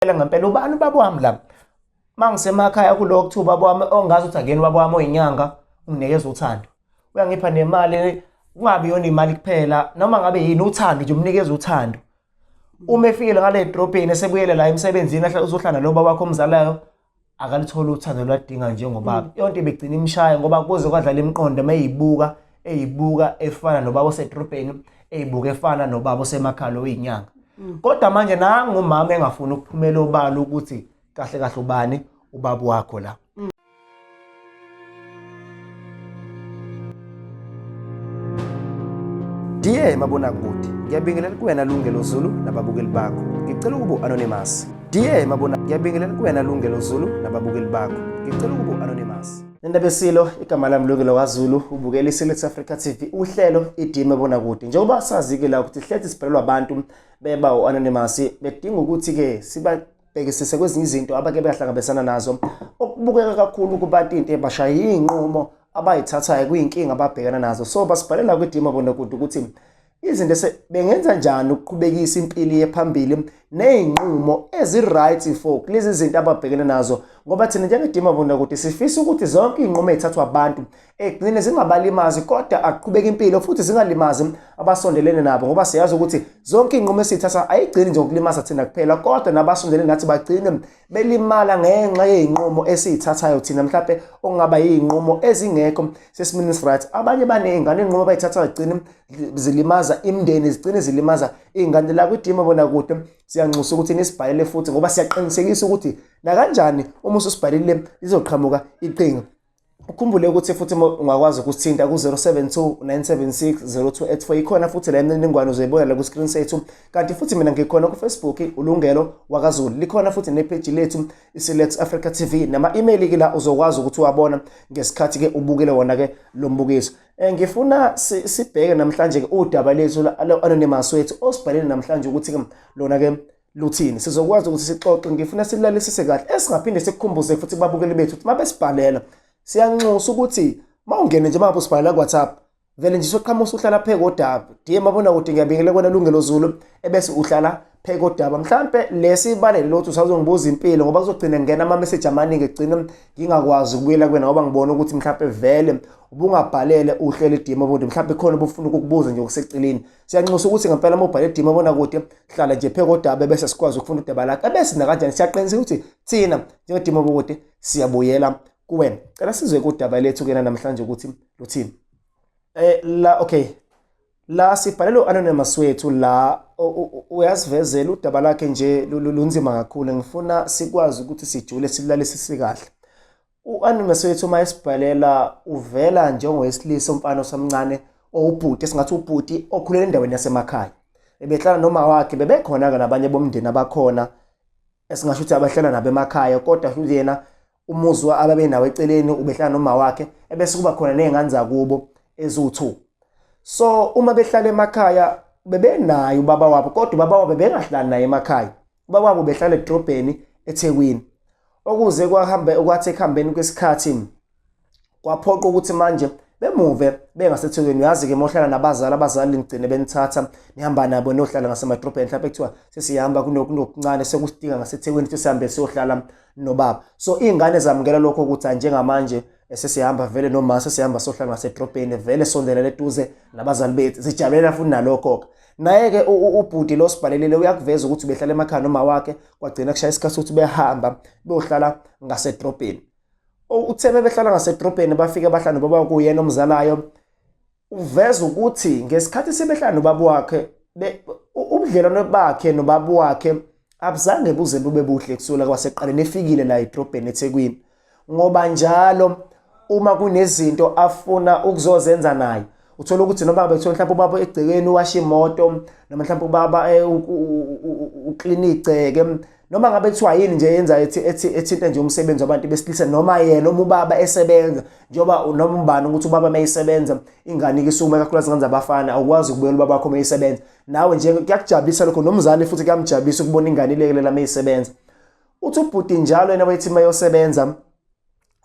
Ngempela ubani ubaba wami la mangisemakhaya kulokhu thuba bami ongazi ukuthi angeni ubaba wami oyinyanga unginikeza uthando uyangipha nemali kungabi yona imali kuphela noma ngabe yini uthando nje umnikeza uthando uma efikile ngale drobheni esebuyele la emsebenzini ahle uzohlala lo baba wakho omzalayo akalithola uthando lwadinga njengobaba yonke ibigcina imshaya ngoba kuze kwadlala imiqondo eyibuka efana nobaba osedrobheni eyibuka efana nobaba osemakhaya oyinyanga. Kodwa manje nangumama engafuni ukuphumela obala ukuthi kahle kahle ubani ubaba wakho la. Dear mabonakude, ngiyabingelela kuwena Lungelo Zulu nababukeli bakho. Ngicela ukuba anonymous. Dear ngiyabingelela kuwena Lungelo Zulu nababukeli bakho. Ngicela ukuba anonymous. Nendabesilo igama lami Lungelo kaZulu ubukela iSelect Africa TV uhlelo idime bonakude. Njengoba sazi ke la ukuthi hlethi sibhalelwa abantu beba anonymous bedinga ukuthi ke sibabhekisise kwezinye izinto abake behlangabezana nazo okubukeka kakhulu kubantu into ebashaya inqumo abayithathayo kuyinkinga ababhekana nazo. So basibhalela kwidima bonakude ukuthi izinto bengenza njani ukuqhubekisa impilo yephambili nezinqumo ezi-right for lezi zinto ababhekene nazo ngoba thina njengedima bonakude sifisa ukuthi zonke izinqumo ezithathwa abantu egcine zingabalimazi kodwa aqhubeka impilo futhi zingalimazi abasondelene nabo ngoba siyazi ukuthi zonke izinqumo esithatha ayigcini nje ukulimaza thina kuphela kodwa nabasondelene nathi bagcine belimala ngenxa yezinqumo esithathayo thina mhlawumbe okungaba yizinqumo ezingekho sesimini right. Abanye banezingane izinqumo abayithatha bagcine zilimaza imndeni zigcine zilimaza izingane la kwidima bonakude siyanxusa ukuthi nisibhalele futhi ngoba siyaqinisekisa ukuthi na kanjani uma usibhalile lizoqhamuka iqhinga. Ukhumbule ukuthi futhi ungakwazi ukusithinta ku-072 976 0284 ikhona futhi la imininingwane uzoyibona la ku-screen sethu kanti futhi mina ngikhona ku-Facebook uLungelo wakaZulu likhona futhi nepage lethu iSelect Africa TV nama-email ke la uzokwazi ukuthi uwabona ngesikhathi ke ubukele wona ke lo mbukiso. Ngifuna sibheke namhlanje ke udaba lethu anonymous wethu osibhalele namhlanje ukuthi ke lona ke luthini sizokwazi ukuthi sixoxe. Ngifuna silalelisise kahle esingaphinde sikukhumbuze futhi babukeli bethu ukuthi mabesibhalela siyanxusa ukuthi mawungene nje manje usibhalela kuWhatsApp vele nje soqhamusa uhlala pheke odaba diye mabona ukuthi ngiyabingelela kona Lungelo Zulu ebese uhlala pheke odaba mhlambe lesibalele lothi usazongibuza impilo ngoba kuzogcina ngena ama message amaningi egcina ngingakwazi ukubuyela kwena ngoba ngibona ukuthi mhlambe vele ubungabhalele uhlele idima bonke mhlambe khona ubufuna ukukubuza nje okuseceleni. Siyanxusa ukuthi ngempela mobhale idima bonakude hlala nje pheke odaba bese sikwazi ukufunda udaba lakhe ebese na kanjani siyaqiniseka ukuthi thina njengedima bonakude siyabuyela kuwena. Cela sizwe kudaba lethu kena namhlanje ukuthi luthini. La sibhalelo anonymous wethu la uyasivezela udaba lakhe nje lunzima kakhulu. Ngifuna sikwazi ukuthi sijule silalesise kahle. Anonymous wethu mayesibhalela uvela njengowesilisa umfana osamncane owubhuti esingathi ubhuti okhulela endaweni yasemakhaya. Ebehlala noma wakhe bebekhona ke nabanye bomndeni abakhona esingasho ukuthi abahlala nabo emakhaya kodwa futhi yena umuzi ababe nawe eceleni ubehlala noma wakhe ebese kuba khona nezingane zakubo ezu2. So uma behlala emakhaya bebenayo ubaba wabo kodwa ubaba wabo bengahlala naye emakhaya. Ubaba wabo behlala edrobheni eThekwini. Okuze kwathi ekuhambeni kwesikhathi kwaphoqa ukuthi manje bemuve bengaseThekwini. Uyazi ke mohlala abazali ngigcine benithatha nihamba nabo nohlala ngasemadrobheni mhlawumbe kuthiwa sesihamba kunokuncane sekusidinga ngaseThekwini sihambe siyohlala nobaba. So izingane zamukela lokho ukuthi njengamanje sesihamba vele noma sesihamba sohlala ngasedrobheni vele sondelele eduze nabazali bethu sijabulela futhi nalokho. Naye ke ubhuti lo sibhalelile uyakuveza ukuthi behlala emakhaya noma wakhe kwagcina kushaya isikhathi ukuthi behamba beyohlala ngasedrobheni. Uthebe behlala ngasedrobheni bafike bahlala nobaba kuyena omzalayo uveza ukuthi ngesikhathi sebehlala nobaba wakhe ubudlelwano bakhe nobaba wakhe abuzange buze bube buhle kusula kwaseqaleni efikile la edrobheni eThekwini ngoba njalo uma kunezinto afuna ukuzozenza naye uthola ukuthi noma bethola mhlawumbe ubaba egcekeni washa imoto noma mhlawumbe ubaba uklini igceke noma ngabe kuthiwa yini nje yenza ethinta nje umsebenzi wabantu besilisa noma yena ubaba esebenza njoba noma ubani ukuthi ubaba mayisebenza ingane isuke kakhulu zingane zabafana awukwazi ukubuyela ubaba wakho mayisebenza nawe nje kuyakujabulisa lokho nomzali futhi kuyamjabulisa ukubona ingane ilekelela mayisebenza. Uthi ubhuti njalo yena wayethi mayosebenza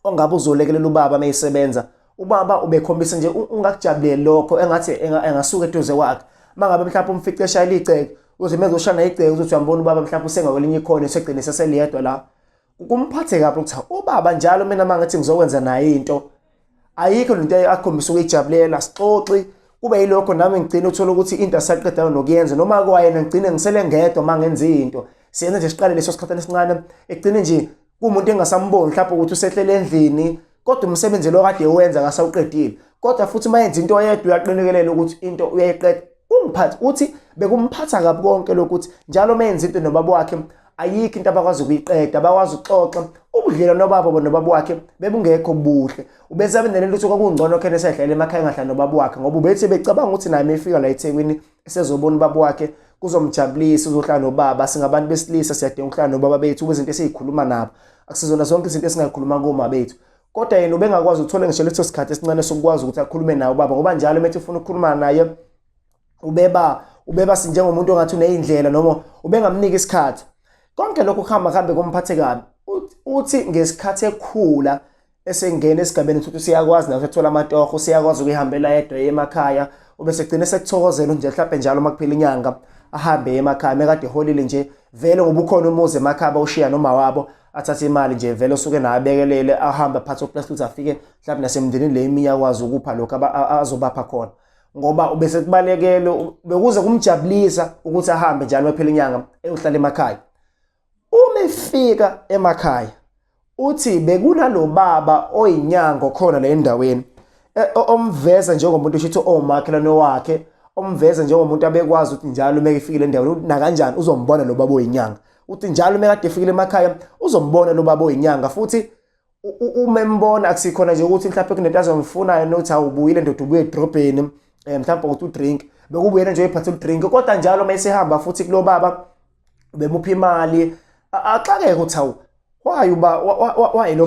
ongabe uzolekelela ubaba mayisebenza ubaba ubekhombisa nje ungakujabuleli lokho engathi engasuka eduze kwakhe mangabe mhlawumbe umfice eshayela igceke uze menze ushana igceke ukuthi uyambona ubaba mhlawumbe usengakwelinye ikhono segcine seseliyedwa la. Kumphathe kabi ukuthi ubaba njalo mina mangathi ngizokwenza naye into ayikho lento akhombisa ukuyijabulela sixoxi kube yilokho nami ngigcina uthola ukuthi into asaqedayo nokuyenza noma kwayena ngigcine ngisele ngedwa mangenza into siyenza nje siqale leso sikhathana esincane egcine nje kumuntu engasamboni mhlawumbe ukuthi usehlele endlini kodwa umsebenzi lo kade uwenza akasawuqedile kodwa futhi mayenza into oyedwa uyaqinikelela ukuthi into uyayiqeda ungiphathi uthi bekumphatha kabi konke lokuthi njalo mayenza into nobaba wakhe ayikho into abakwazi ukuyiqeda bakwazi ukuxoxa ubudlelwano nobaba nobaba wakhe bebungekho buhle ubese abendelele ukuthi kwakungcono khona esehlele emakhaya engahlala nobaba wakhe ngoba ubethi becabanga ukuthi naye efika la eThekwini esezobona ubaba wakhe kuzomjabulisa uzohlala nobaba singabantu besilisa siyadinga ukuhlala nobaba bethu kwezinto esizikhuluma nabo akusizona zonke izinto esingayikhuluma ngoma bethu kodwa yena ubengakwazi ukuthola ngisho leso sikhathi esincane sokwazi ukuthi akhulume naye ubaba ngoba njalo methi ufuna ukukhuluma naye ubeba sinjengomuntu ongathi uneyindlela noma ubengamnika isikhathi konke lokho kuhambe kumphathe kabi uthi ngesikhathi ekhula esengena esigabeni ukuthi siyakwazi nawe uthola amatoho siyakwazi ukuyihambela yedwa emakhaya ubese gcina sekuthokozela nje mhlawumbe njalo makuphela inyanga ahambe emakhaya mekade eholile nje vele ngoba ukhona umuzi emakhaya bawushiya noma wabo athathe imali nje vele usuke nabekelele ahamba phansi oplast ukuthi afike mhlawumbe nasemndenini le iminya akwazi ukupha lokho azobapha khona ngoba ubese kubalekele bekuze kumjabulisa ukuthi ahambe njalo makuphela inyanga eyohlala emakhaya umefika emakhaya uthi bekunalo baba oyinyanga khona la endaweni omveza njengomuntu eshithi omakhelwane wakhe omveza njengomuntu abekwazi ukuthi njalo mekefikile endaweni na kanjani uzombona lo baba oyinyanga uthi njalo mekade efikile emakhaya uzombona lo baba oyinyanga futhi umembona akusikhona nje ukuthi mhlawumbe kunento azomfunayo nothi awubuyile ndoda ubuye edrobheni mhlawumbe ukuthi udrink bekubuyena nje ephathe udrink kodwa njalo mayesehamba futhi kulo baba bemupha imali axakeke ukuthi awu why lo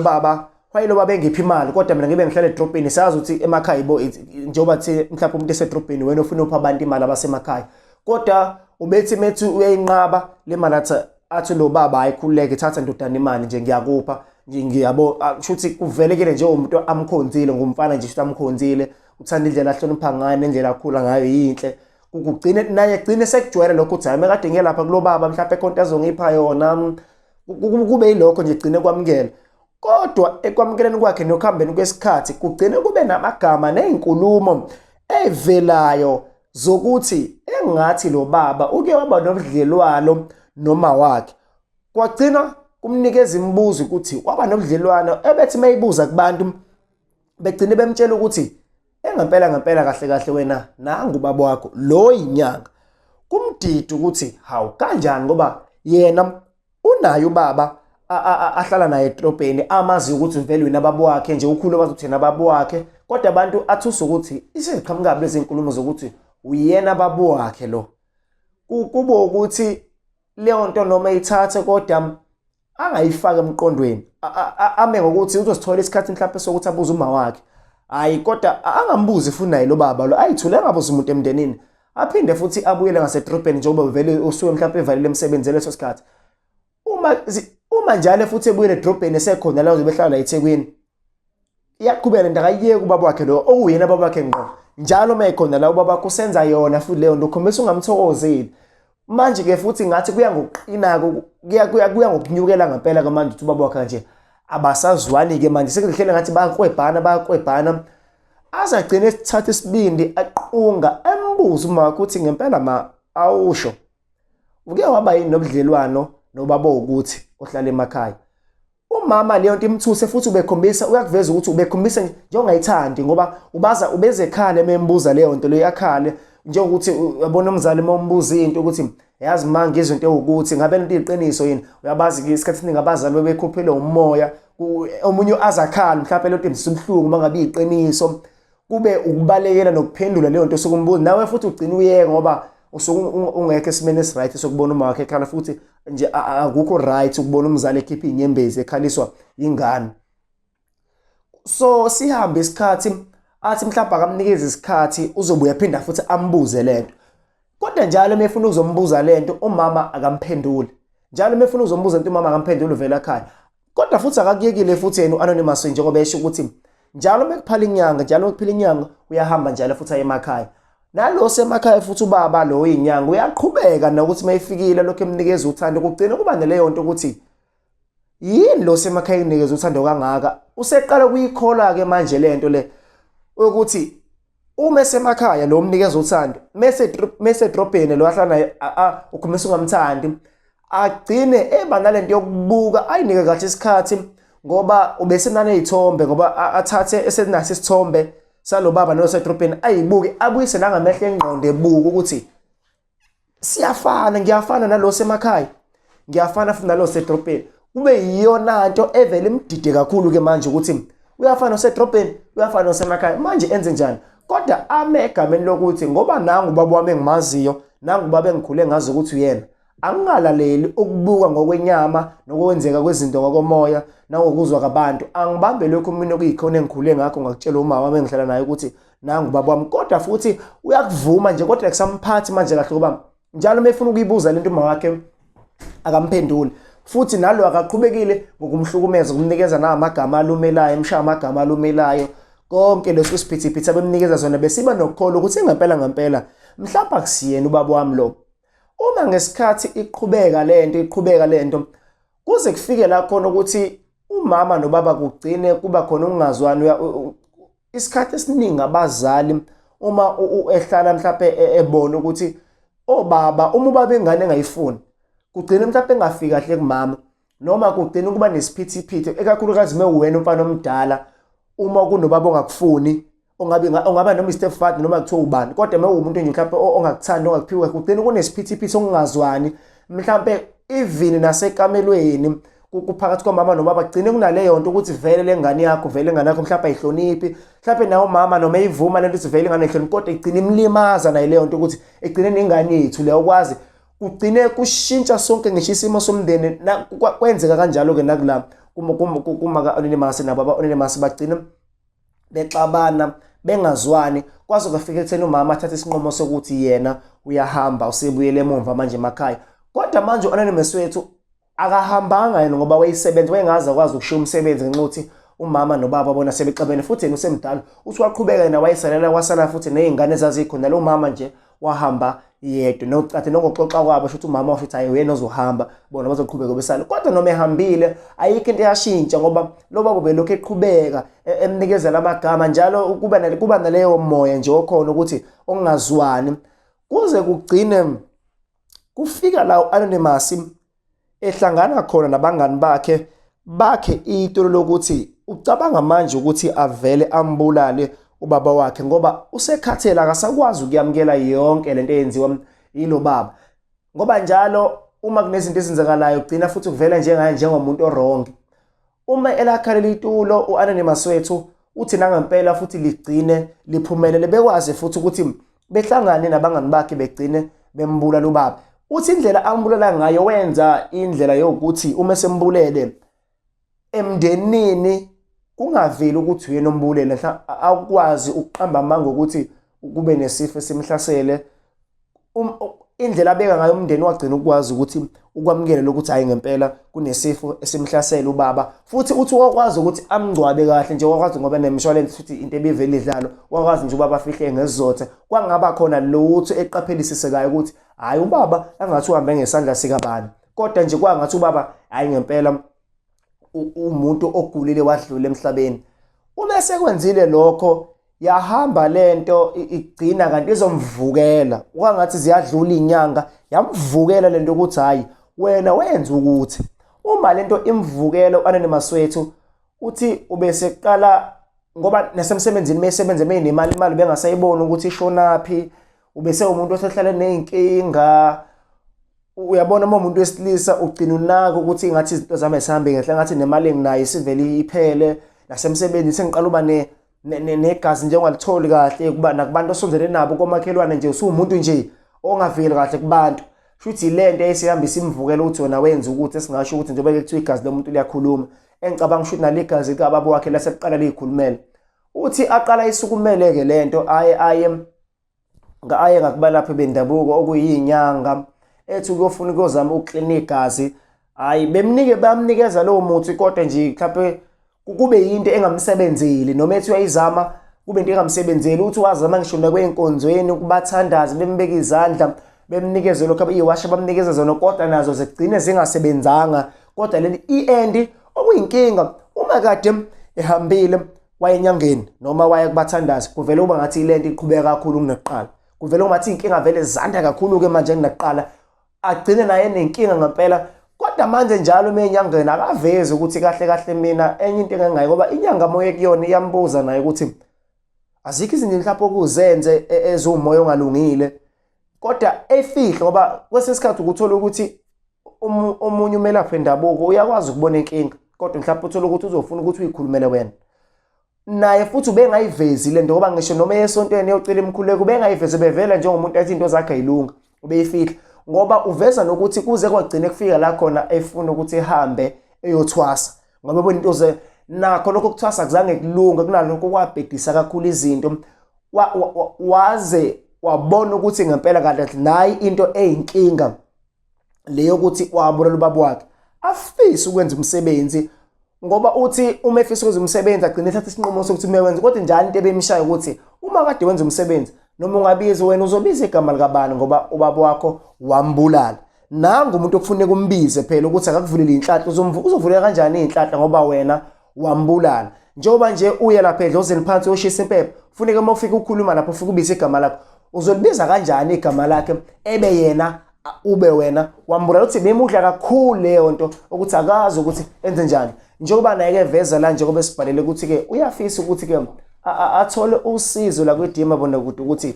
baba engiphi imali kodwa mina ngibe ngihlala edrobheni sazi ukuthi emakhaya ibo njengoba thi mhlawumbe umuntu esedrobheni wena ufuna upha abantu imali abasemakhaya kodwa ubethi methi uyayinqaba le mali athi lo baba ayikhululeke thatha ndodana imali nje ngiyakupha nje ngiyabo kushuthi kuvelekile nje umuntu amkhonzile ngumfana nje ukuthi amkhonzile uthanda indlela ahlonipha ngayo nendlela akhula ngayo yinhle kugcine naye egcine sekujwayela lokho ukuthi hayi mekade ngelapha kulo baba mhlawumbe ikhonto azongipha yona kube yilokho nje egcine kwamukela kodwa ekwamukeleni kwakhe nokuhambeni kwesikhathi kugcine kube namagama nezinkulumo evelayo zokuthi engathi lo baba uke waba nobudlelwano noma wakhe kwagcina kumnikeza imibuzo ukuthi waba nobudlelwano ebethi mayibuza kubantu begcine bemtshela ukuthi ngempela kahle wena nangu ubaba wakho lo inyanga kumdidi ukuthi hawu kanjani ngoba yena unayo ubaba ahlala naye edrobheni amazi ukuthi vele wena baba wakhe nje ukhulu bathi uthena baba wakhe kodwa abantu athusa ukuthi isiqhamuka lezi nkulumo zokuthi uyena baba wakhe lo kubo ukuthi leyo nto noma ithathe kodwa angayifaka emqondweni ame ngokuthi uzosithola isikhathi mhlawumbe sokuthi abuze uma wakhe hayi kodwa angambuzi futhi naye lo baba lo ayithule angabuza umuntu emndenini aphinde futhi abuyele ngasedrobheni njengoba vele usuke mhlawumbe evalile emsebenzi leso sikhathi uma njalo futhi ebuyele edrobheni esekhona la uzobehlala la eThekwini iyaqhubeka lento akayeke ubaba wakhe lo okuyena baba wakhe ngqo njalo mayekhona la ubaba wakhe usenza yona futhi leyo nto khombisa ungamthokozeli manje ke futhi ngathi kuya ngokuqina kuya ngokunyukela ngempela kamanje ukuthi ubaba wakhe nje abasazwani ke manje sekuhlele ngathi bayakwebhana azagcina esithatha isibindi aqunga embuza uma ukuthi ngempela awusho uke waba yini nobudlelwano nobaba ukuthi ohlala emakhaya umama leyo nto imthuse futhi ubekhombisa uyakuveza ukuthi ubekhombisa njengongayithandi ngoba ubeze ekhale membuza leyo nto leyo yakhale njengokuthi uyabona umzali mombuza into ukuthi yazi manje izinto ewukuthi ngabe lento iqiniso yini uyabazi ke isikhathi esiningi abazali bebekhuphele umoya omunye azakhala mhlawumbe lento imsubhlungu mangabe iqiniso kube ukubalekela nokuphendula leyo nto sokumbuza nawe futhi ugcina uyeke ngoba usuke ungekho esimene esiright sokubona uma wakhe ekhala futhi nje akukho right ukubona umzali ekhipha inyembezi ekhaliswa ingane so sihambe isikhathi athi mhlawumbe akamnikeza isikhathi uzobuya phinda futhi ambuze lento kodwa njalo mefuna uzombuza lento umama akamphenduli njalo mefuna uzombuza into umama akamphenduli vela ekhaya kodwa futhi akakuyekile futhi yena uanonymous njengoba esho ukuthi njalo mekuphala inyanga njalo mekuphila inyanga uyahamba njalo futhi aye emakhaya Nalo semakhaya futhi ubaba lo inyanga uyaqhubeka nokuthi mayifikile lokho emnikeza uthando kugcina kuba naleyo nto ukuthi yini lo semakhaya kunikeza uthando kangaka. Useqala ukuyikhola ke manje lento le ukuthi uma semakhaya lo umnikeza uthando mase drobheni lo ahlala naye ukhumisa ungamthandi agcine eba nalento yokubuka ayinike kahle isikhathi ngoba ubesenane izithombe ngoba athathe esenaso isithombe salo baba nosedrobheni ayibuke abuyise nangamehlo engqondo ebuka ukuthi siyafana ngiyafana nalo semakhaya ngiyafana futhi nalo sedrobheni. Kube yiyona nto evele imdide kakhulu ke manje ukuthi uyafana nosedrobheni uyafana nosemakhaya manje enze njani. Kodwa ame egameni lokuthi ngoba nangu ubaba wami engimaziyo nangu ubaba engikhule ngazi ukuthi uyena angingalaleli ukubuka ngokwenyama nokwenzeka kwezinto ngokomoya nangokuzwa kwabantu. Angibambe lokho mina okuyikhona engikhule ngakho ngakutshela umama wami engihlala naye ukuthi nangu ubaba wami kodwa futhi uyakuvuma nje kodwa kusamphathi manje kahle ngoba njalo mefuna ukuyibuza lento uma wakhe akamphenduli futhi nalo akaqhubekile ngokumhlukumeza kumnikeza namagama alumelayo emshaya amagama alumelayo konke leso siphithiphithi abemnikeza zona besiba nokukholo ukuthi ngempela mhlawumbe akusiyena ubaba wami lo. Uma ngesikhathi iqhubeka lento kuze kufike la khona ukuthi umama nobaba kugcine kuba khona ukungazwani. Isikhathi esiningi abazali uma ehlala mhlawumbe ebona ukuthi obaba uma ubaba engane engayifuni kugcina mhlawumbe engafika kahle kumama noma kugcina kuba nesiphithiphithi ekakhulukazi mewuwena umfana omdala uma kunobaba ongakufuni ongaba noma istepfather noma kuthiwa ubani kodwa mewumuntu nje mhlawumbe ongakuthanda ongakuphiwe kugcina kunesiphithiphithi okungazwani mhlawumbe even nasekamelweni kuphakathi kwamama nobaba kugcine kunaleyo nto ukuthi vele lengane yakho mhlawumbe ayihloniphi mhlawumbe nawo mama noma ivuma lento ukuthi vele ingane ayihloniphi kodwa igcina imlimaza nayo leyo nto ukuthi egcine nengane yethu leyo kwazi kugcine kushintsha sonke ngisho isimo somndeni kwenzeka kanjalo ke nakula kuma ka-Anonymous nababa Anonymous bagcina bexabana bengazwani kwaze kufika ekutheni umama athathe isinqumo sokuthi yena uyahamba usebuyele emumva manje emakhaya. Kodwa manje u-Anonymous wethu akahambanga yena ngoba wayesebenza wayengaza kwazi ukushiya umsebenzi ngenxa ukuthi umama nobaba bona sebexabene futhi yena usemdala uthi waqhubeka yena wayesalela wasala futhi nezingane ezazikhona lo mama nje wahamba yedwa nocathi nokuxoxa kwabo futhi umama washo ukuthi ayena ozohamba bona bazoqhubeka besala. Kodwa noma ehambile ayikho into yashintsha ngoba lo baba belokho eqhubeka emnikezela amagama njalo kuba naleyo moya nje okhona ukuthi ongazwani kuze kugcine kufika la u-Anonymous ehlangana khona nabangani bakhe itolo lokuthi ucabanga manje ukuthi avele ambulale ubaba wakhe ngoba usekhathela akasakwazi ukuyamkela yonke lento eyenziwa yilo baba ngoba njalo uma kunezinto ezenzakalayo ugcina futhi kuvela njengomuntu orong. Uma elakhalela itulo u-Anonymous wethu uthi nangempela futhi ligcine liphumelele bekwazi futhi ukuthi behlangane nabangani bakhe begcine bembulala ubaba. Uthi indlela ambulala ngayo wenza indlela yokuthi uma sembulele emndenini kungaveli ukuthi uyena ombulele akwazi ukuqamba amanga ukuthi kube nesifo simhlasele. Indlela abeka ngayo umndeni wagcina ukwazi ukuthi ukwamukela lokuthi hayi ngempela kunesifo esimhlasela ubaba futhi uthi wakwazi ukuthi amngcwabe kahle nje wakwazi ngoba nemshwalense futhi into ebivela idlalo wakwazi nje ubaba afihle ngezizothe kwangaba khona lutho eqaphelisisekayo ukuthi hayi ubaba angathi uhambe ngesandla sikabani kodwa nje kwangathi ubaba hayi ngempela umuntu ogulile wadlula emhlabeni. Uma sekwenzile lokho yahamba lento igcina kanti izomvukela kwangathi ziyadlula inyanga yamvukela lento ukuthi hayi wena wenza ukuthi uma lento imvukela u-Anonymous wethu uthi ubeseqala ngoba nasemsebenzini mesebenze menemali bengasayibona ukuthi ishonaphi ubese umuntu osehlala nezinkinga uyabona uma umuntu wesilisa ugcina unaka ukuthi ngathi izinto zami zihambe ngehle ngathi nemali enginayo isivele iphele nasemsebenzini sengiqala uba negazi nje ongalitholi kahle kuba nakubantu osonzele nabo komakhelwane nje usumuntu nje ongaveli kahle kubantu futhi lento eyisihambisa imvukela ukuthi wena wenza ukuthi esingasho ukuthi njengoba kuthiwa igazi lomuntu liyakhuluma engicabanga ukuthi nalegazi kababa wakhe laseqala liyikhulumela uthi aqala isukumele ke lento aye ngakubala lapha bendabuko okuyinyanga ethi ukufuna ukuzama uklina igazi hayi bamnikeza lowo muthi kodwa nje mhlawumbe kube yinto engamsebenzeli noma ethi uyayizama kube into engamsebenzeli uthi wazama ngishona kweinkonzweni ukubathandaza bembeka izandla bemnikeze lokho abayiwasha bamnikeza zona kodwa nazo zigcine zingasebenzanga kodwa leli i-end okuyinkinga uma kade ehambile wayenyangeni noma waya kubathandaza kuvele uba ngathi ilento iqhubeka kakhulu kunakuqala kuvele ngathi inkinga vele zanda kakhulu ke manje kunakuqala agcine naye nenkinga ngempela kodwa manje njalo menyangeni akaveze ukuthi kahle kahle mina enye into engengayi ngoba inyanga moya kuyona iyambuza naye ukuthi azikho izinto mhlawumbe okuzenze ezumoya ongalungile kodwa efihlo ngoba kwesesikhathi ukuthola ukuthi omunye umelaphi wendabuko uyakwazi ukubona inkinga kodwa mhlawumbe uthola ukuthi uzofuna ukuthi uyikhulumele wena naye futhi ubengayivezi le nto ngoba ngisho noma esontweni eyocela imkhuleko ubengayivezi bevela njengomuntu athi into zakhe ayilunga ubeyifihla ngoba uveza nokuthi kuze kwagcine kufika la khona efuna ukuthi ehambe eyothwasa ngoba bona into ze nakho lokho kuthwasa kuzange kulunga kunalokho kwabhedisa kakhulu izinto waze wabona ukuthi ngempela kahle nayi into eyinkinga leyo ukuthi wabona ubaba wakhe afisa ukwenza umsebenzi ngoba uthi uma efisa ukwenza umsebenzi agcine ethatha isinqumo sokuthi umewenza kodwa njalo into ebemshaye ukuthi uma kade wenza umsebenzi noma ungabiza wena uzobiza igama likabani ngoba ubaba wakho wambulala nangu umuntu okufuneka umbize phela ukuthi akakuvulele inhlanhla uzovulela kanjani inhlanhla ngoba wena wambulala njengoba nje uye lapha edlozeni phansi oshisa impepho kufuneka uma ufika ukukhuluma lapho ufika ubiza igama lakho uzolibiza kanjani igama lakhe ebe yena ube wena wambulala uthi bemudla kakhulu leyo nto ukuthi akazi ukuthi enze njani njengoba naye ke veza la njengoba esibhalele ukuthi ke uyafisa ukuthi ke athole usizo la kwedima bona ukuthi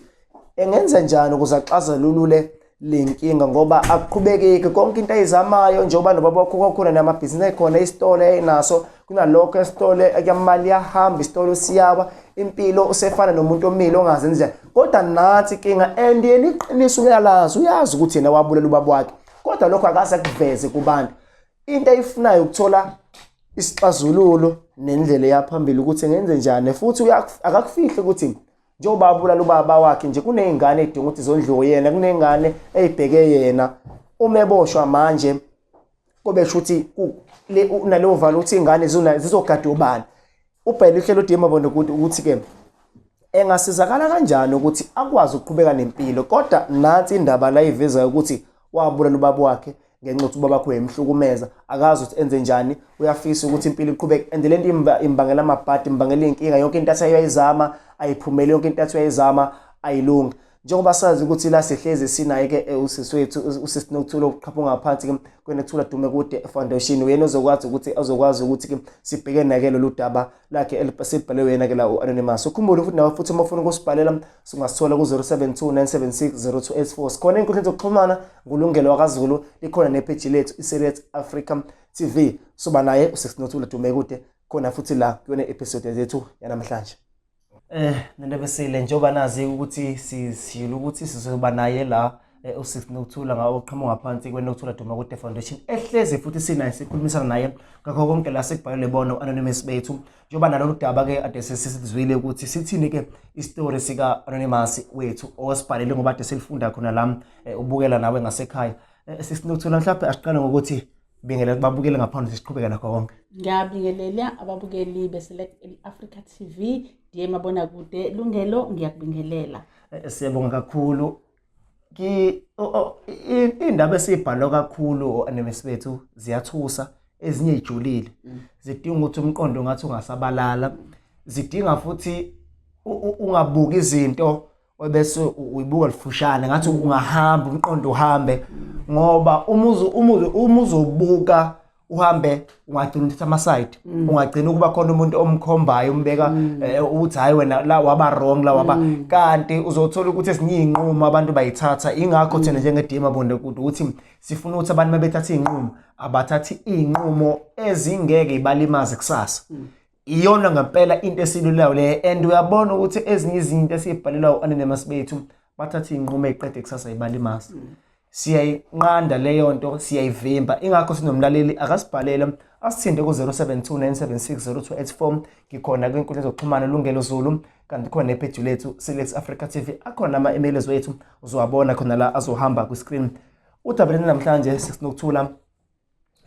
engenza njani ukuze axazulule lenkinga ngoba akuqhubekeke konke into ayizamayo njengoba nobaba wakho kwakhona namabhizinisi ekhona isitolo enaso kunalokho esitolo akuyamali yahamba isitolo siyawa impilo usefana nomuntu omile ongazenza kodwa nathi inkinga and yena iqiniso uyalazi uyazi ukuthi yena wabulela ubaba wakhe kodwa lokho akase kuveze kubantu into ayifunayo ukuthola isixazululo nendlela yaphambili ukuthi ngenze njani futhi akakufihle ukuthi njengoba abulala ubaba wakhe nje kunezingane edinga ukuthi zondliwe yena kunezingane ezibheke yena umeboshwa manje kube shuthi naleyo valo ukuthi ingane zizogada ubani ubhele ihlelo udima bona ukuthi ke engasizakala kanjani ukuthi akwazi ukuqhubeka nempilo kodwa nathi indaba la iveza ukuthi wabulala ubaba wakhe ngenxa ukuthi ubaba wakhe emhlukumeza akazi ukuthi enze njani uyafisa ukuthi impilo iqhubeke and lento imbangela amabhadi imbangela inkinga yonke into athi ayizama ayiphumele yonke into athi ayizama ayilunga njengoba sazi ukuthi la sihleze sinaye ke usisi wethu usisi Nokuthula oqhapha ngaphansi ke kweNokuthula Dume Kude Foundation uyena ozokwazi ukuthi ke sibheke nake lo daba lakhe elibhalwe wena ke la Anonymous ukhumbule futhi nawe futhi uma ufuna ukusibhalela singasithola ku 0729760284 sikhona inkundla zokuxhumana ngulungelo wakaZulu likhona nepage lethu iSerious Africa TV soba naye usisi Nokuthula Dume Kude khona futhi la kuyona episode yethu yanamhlanje nendabesile njengoba nazi ukuthi sisiyile ukuthi sizoba naye la usisi Nokuthula ngawoqhamuka ngaphansi kweNokuthula Dume Kude Foundation ehleze futhi sinaye sikhulumisana naye ngakho konke la sikubhalele bona Anonymous bethu njengoba nalolu daba ke ade sesizwile ukuthi sithini ke istory sika Anonymous wethu osibhalele ngoba ade selifunda khona la ubukela nawe ngasekhaya sisi Nokuthula mhlawumbe asiqale ngokuthi bingelela kubabukele ngaphandle siqhubeka nakho konke ngiyabingelela ababukeli beSelect Africa TV ndiye mabona kude lungelo ngiyakubingelela siyabonga kakhulu indaba esibhalwa kakhulu Anonymous bethu ziyathusa ezinye ijulile zidinga ukuthi umqondo ngathi ungasabalala zidinga futhi ungabuka izinto obese uyibuka lifushane ngathi ungahamba umqondo uhambe ngoba umuzobuka uhambe ungagcina uthatha ama side ungagcina ukuba khona umuntu omkhombayo umbeka uthi hayi wena la waba wrong la waba kanti uzothola ukuthi ezinye inqumo abantu bayithatha ingakho thina njengedima bonde ukuthi sifuna ukuthi abantu mabethatha inqumo abathathi inqumo ezingeke ibalimaze kusasa iyona ngempela into esilulayo le and uyabona ukuthi ezinye izinto esibhalelwa uAnonymous bethu bathatha inqumo eziqede kusasa ibalimaze siyayinqanda leyo nto siyayivimba ingakho sinomlaleli akasibhalela asithinde ku 0729760284 ngikhona kwinkundla zokuxhumana lungelo Zulu kanti khona nepage lethu Select Africa TV akhona ama emails wethu uzowabona khona la azohamba ku screen udabeleni namhlanje sisinokuthula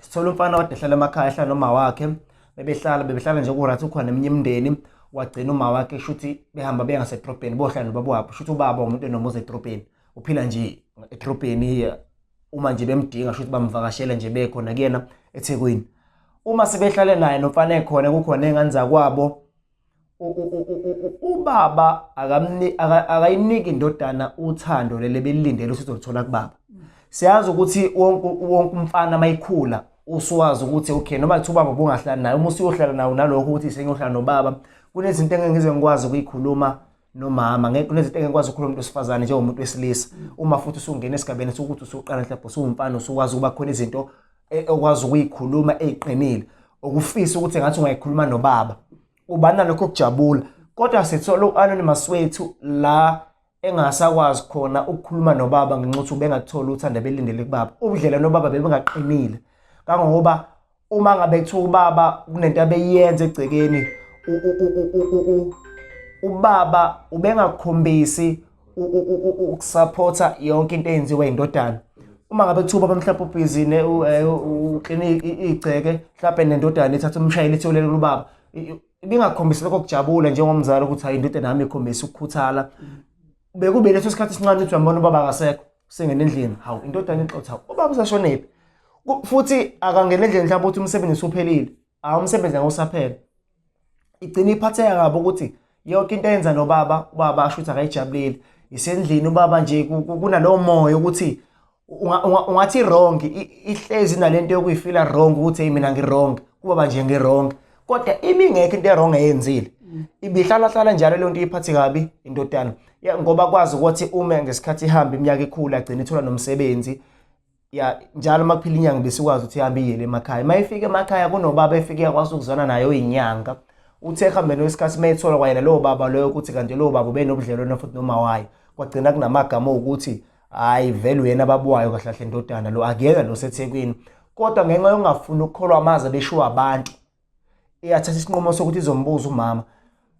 sithola umfana wade ehlala emakhaya ehlala noma wakhe bebehlala nje ku right ukhona eminye imindeni wagcina uma wakhe shuthi behamba bengasedrobheni bohlala nobaba wabo shuthi ubaba umuntu enomuzi edrobheni uphila nje edrobheni uma nje bemdinga shuthi bamvakashela nje bekhona kuyena eThekwini. Uma sebehlale naye nomfana ekhona kukhona engane zakwabo ubaba akayiniki indodana uthando lele belilindele ukuthi uzolithola kubaba. Siyazi ukuthi wonke umfana mayikhula usuwazi ukuthi okay noma kuthi ubaba bungahlala naye uma usiyohlala nawo nalokho ukuthi sengiyohlala nobaba kunezinto engeke ngikwazi ukuyikhuluma nomama ngeke kunezinto engeke ngikwazi ukukhuluma umuntu wesifazane njengomuntu wesilisa uma futhi usungena esigabeni sokuthi usuqala mhlawumbe usumfana usukwazi ukuba khona izinto okwazi ukuyikhuluma eziqinile okufisa ukuthi ngathi ungayikhuluma nobaba ubana lokho ukujabula kodwa sithola uAnonymous wethu la engasakwazi khona ukukhuluma nobaba ngenxa ukuthi ubengakuthola uthanda belindele kubaba ubudlela nobaba bebengaqinile kangoba uma ngabe kuthiwa ubaba kunento abeyenza egcekeni ubaba ubengakhombisi ukusupporta yonke into eyenziwa indodana. Uma ngabe kuthiwa ubaba mhlawumbe ubhizi uklinik igceke mhlawumbe nendodana ithatha umshayeli etholele ubaba ibingakhombisi lokho kujabula njengomzali ukuthi hayi indodana yami ikhombisa ukukhuthala bekube leso sikhathi sincane uthi uyambona ubaba akasekho sengena endlini hawu indodana ixotha ubaba usashonephi futhi akangena endlini mhlawumbe uthi umsebenzi usuphelile umsebenzi ngawusaphela igcina iphatheka kabi ukuthi yonke into eyenza nobaba ubaba asho ukuthi akayijabulile isendlini ubaba nje kunalowo moya ukuthi ungathi wrong ihlezi nalento yokuyifila wrong ukuthi hey mina ngirong ubaba nje ngirong kodwa ibingekho into erong eyenzile ibihlala njalo le nto iphathe kabi indodana ngoba kwazi ukuthi uma ngesikhathi ihamba iminyaka ikhula agcina ithola nomsebenzi njalo makuphila inyanga besikwazi ukuthi ihambe iyele emakhaya mayifika emakhaya kunobaba efike yakwazi ukuzwana nayo inyanga uthe khambeni wesikhathi mayithola kwayena lo baba loyo ukuthi kanti lo baba benobudlelwano futhi noma wayo kwagcina kunamagama ukuthi hayi vele uyena babuwayo kahle kahle indodana lo akuyena lo seThekwini kodwa ngenxa yongafuna ukukholwa amazi beshiwa abantu iyathatha isinqumo sokuthi izombuza umama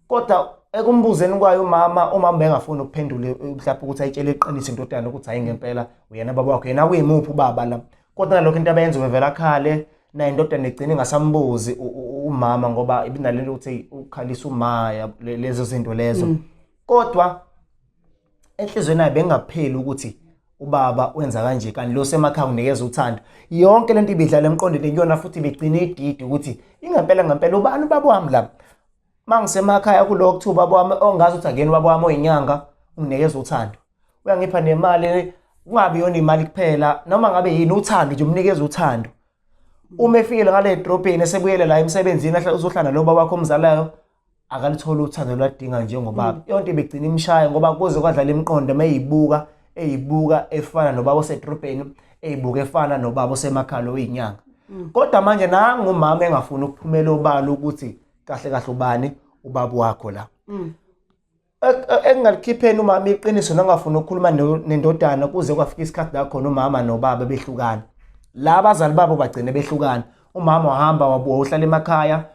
kodwa ekumbuzeni kwayo umama bengafuna ukuphendula mhlawumbe ukuthi ayitshele iqiniso indodana ukuthi hayi ngempela uyena baba wakho yena kuyimuphi ubaba la kodwa nalokho into abayenza bevela khale na indodana igcina ingasambuzi umama ngoba ibinalento ukuthi ukhalisa umaya lezo zinto lezo kodwa enhlizweni naye bengapheli ukuthi ubaba wenza kanje kanti lo semakhaya unikeza uthando yonke lento ibidlala emqondweni kuyona futhi begcina ididi ukuthi ngempela ubani ubaba wami la mangisemakhaya kulokho kuthi ubaba wami ongazi ukuthi akuyena ubaba wami oyinyanga unginikeza uthando uyangipha nemali kungabi yona imali kuphela noma ngabe yini uthando nje umnikeza uthando uma efile ngale drobheni esebuyele la emsebenzini uzohlala lo baba wakho omzalayo akalithola uthando lwadinga njengobaba yonke begcina imshaya ngoba kuze kwadlala imiqondo eyibuka efana nobaba osedrobheni eyibuka efana nobaba osemakhaya oyinyanga kodwa manje nangu umama engafuna ukuphumela obala ukuthi kahle ubani ubaba wakho la engalikhipheni umama iqiniso nangafuna ukukhuluma nendodana kuze kwafika isikhathi la khona umama nobaba behlukana la abazali babo bagcine behlukana umama wahamba wabuhlala emakhaya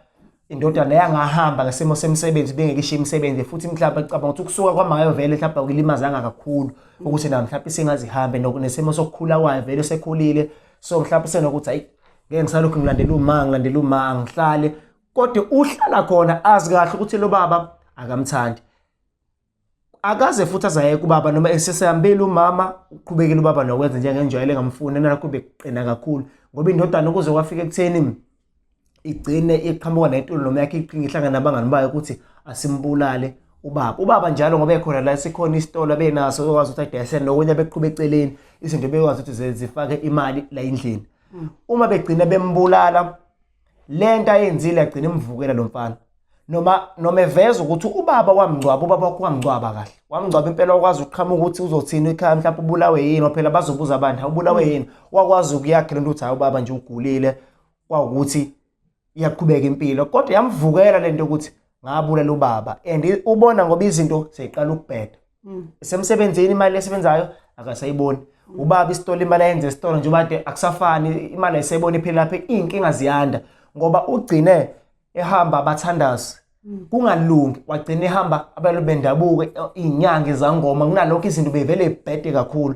indodana yangahamba ngesimo semsebenzi bengekishiya imisebenzi futhi mhlawumbe ecabanga ukuthi ukusuka kwamayo vele mhlawumbe ukulimazanga kakhulu ukuthi na mhlawumbe singazihambe nesimo sokukhula kwayo vele sekhulile so mhlawumbe senokuthi hayi ngeke ngisalokhu ngilandela uma ngihlale kodwa uhlala khona azi kahle ukuthi lo baba akamthandi akaze futhi azayeke ubaba noma esesehambile umama uqhubekile ubaba nokwenza njengenjwayele engamfuni nalokho beqina kakhulu ngoba indodana ukuze kwafika ekutheni igcine iqhamuka nentolo noma yakhe iqhinga ihlangana nabangani bayo ukuthi asimbulale ubaba njalo ngoba ekhona la sikhona isitolo benaso okwazi ukuthi adayisele nokunye beqhubeka eceleni izinto bekwazi ukuthi zifake imali la endlini uma begcina bembulala lento ayenzile agcina imvukela lo mfana noma eveza ukuthi ubaba wamngcwaba ubaba wakho wamngcwaba kahle wamngcwaba impela wakwazi ukuqhamuka ukuthi uzothina ekhaya mhlawumbe ubulawe yini phela bazobuza abantu ubulawe yini wakwazi ukuyakhe lento ukuthi hayi ubaba nje ugulile kwaukuthi iyaqhubeka impilo kodwa yamvukela lento ukuthi ngabulala ubaba and ubona ngoba izinto seyiqala ukubheda semsebenzini imali esebenzayo akasayiboni ubaba isitolo imali ayenze isitolo nje ubade akusafani imali ayisebona iphela lapha inkinga ziyanda ngoba ugcine ehamba abathandazi kungalungi wagcina ehamba abantu bendabuko inyanga izangoma kunalokho izinto bevele ibhede kakhulu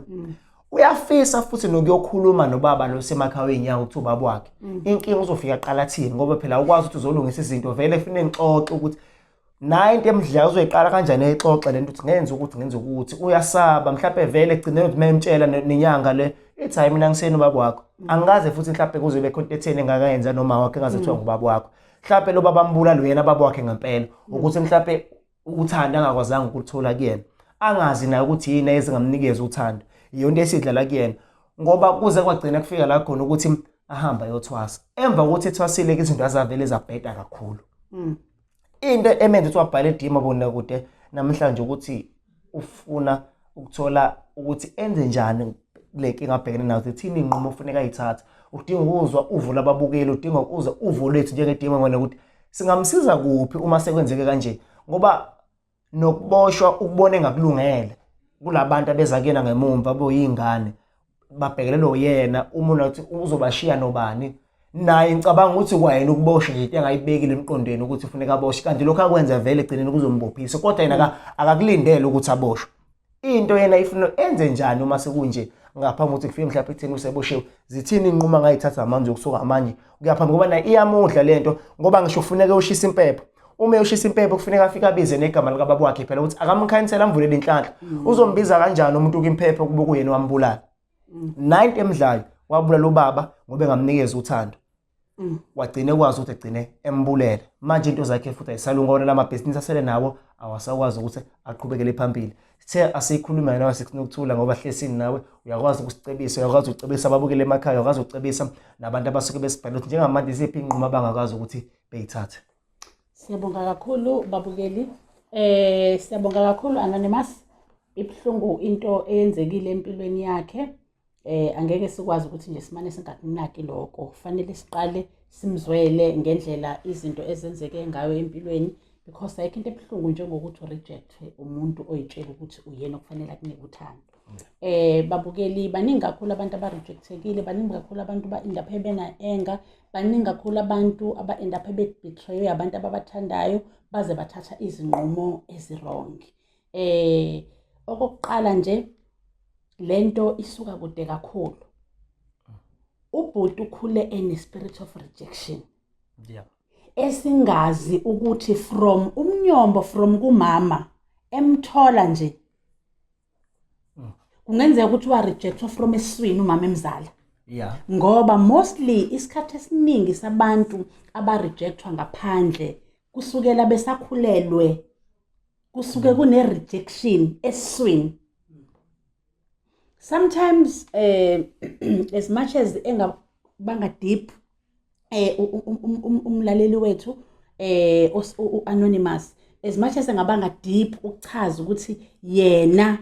uyafisa futhi nokuyokhuluma nobaba lo semakhaya wenyanga ukuthi ubaba wakhe inkinga uzofika qala thini ngoba phela ukwazi ukuthi uzolungisa izinto vele kufanele ngixoxe ukuthi nayo into emidlayo uzoyiqala kanjani exoxe lento ukuthi ngenze ukuthi uyasaba mhlawumbe vele egcineni ukuthi mayemtshela nenyanga le ithi hayi mina ngiseni ubaba wakho angaze futhi mhlawumbe kuze be content engakayenza noma wakhe engazethiwa ngubaba wakho mhlawumbe lo baba ambula lo yena baba wakhe ngempela ukuthi mhlawumbe ukuthanda angakwazanga ukuthola kuyena angazi naye ukuthi yini ezingamnikeza uthando iyo into esidlala kuyena ngoba kuze kwagcina kufika la khona ukuthi ahamba yothwasa emva kokuthi ethwasile izinto azavele zabheda kakhulu into emenze ukuthi wabhala edima bona kude namhlanje ukuthi ufuna ukuthola ukuthi enze njani le nkinga abhekene nayo thina inqumo ufuneka ayithatha udinga ukuzwa uvo lababukeli udinga ukuzwa uvo lethu njengedima ngone ukuthi singamsiza kuphi uma sekwenzeke kanje ngoba nokuboshwa ukubona engakulungele kulabantu abeza kuyena ngemumva boyingane babhekelelo yena umuntu uthi uzobashiya nobani naye ngicabanga ukuthi kwayena ukuboshwa nje engayibekile emqondweni ukuthi ufuneka aboshwe kanti lokho akwenza vele egcineni kuzombophisa kodwa yena akakulindele ukuthi aboshwe into yena ifuna enze njani uma sekunje ngaphambi ukuthi kufike mhlawumbe ekutheni useboshiwe zithini inquma ngayithatha amanje ukusuka amanje kuyaphambi ngoba naye iyamudla lento ngoba ngisho ufuneka ushisa impepho uma ushisa impepho kufuneka afike abize negama lika baba wakhe phela ukuthi akamkhanisela amvulele inhlanhla uzombiza kanjani umuntu kwimpepho kuba kuyena wambulala 9 emdlayo wabula lo baba ngoba engamnikeza uthando wagcine kwazi ukuthi egcine embulele manje into zakhe futhi ayisalungona lamabhizinisi asele nawo awasakwazi ukuthi aqhubekele phambili sithe asikhuluma nawe sikunokuthula ngoba hlesini nawe uyakwazi ukusicebisa uyakwazi ukucebisa ababukele emakhaya uyakwazi ukucebisa nabantu abasuke besibhala ukuthi njengamanje isiphi inqumo abangakwazi ukuthi beyithathe. Siyabonga kakhulu babukeli siyabonga kakhulu Anonymous ibhlungu into eyenzekile empilweni yakhe angeke sikwazi ukuthi nje simane singakunaki lokho kufanele siqale simzwele ngendlela izinto ezenzeke ngayo empilweni because ayikho into ebhlungu njengokuthi ureject umuntu oyitshela ukuthi uyena okufanele akunike uthando. Babukeli baningi kakhulu abantu abarejectekile baningi kakhulu abantu ba-end-up bena anger baningi kakhulu abantu aba-end-up betray abantu ababathandayo baze bathatha izinqumo ezirong. Okokuqala nje lento isuka kude kakhulu. Ubhuti ukhule ene spirit of rejection. Esingazi ukuthi from umnyombo from kumama emthola nje kungenzeka ukuthi wa rejectwa from eswini umama emzala. Ngoba mostly isikhathi esiningi sabantu aba rejectwa ngaphandle kusukela besakhulelwe kusuke kune rejection eswini. Sometimes as much as engabanga deep umlaleli wethu Anonymous as much as engabanga deep ukuchaza ukuthi yena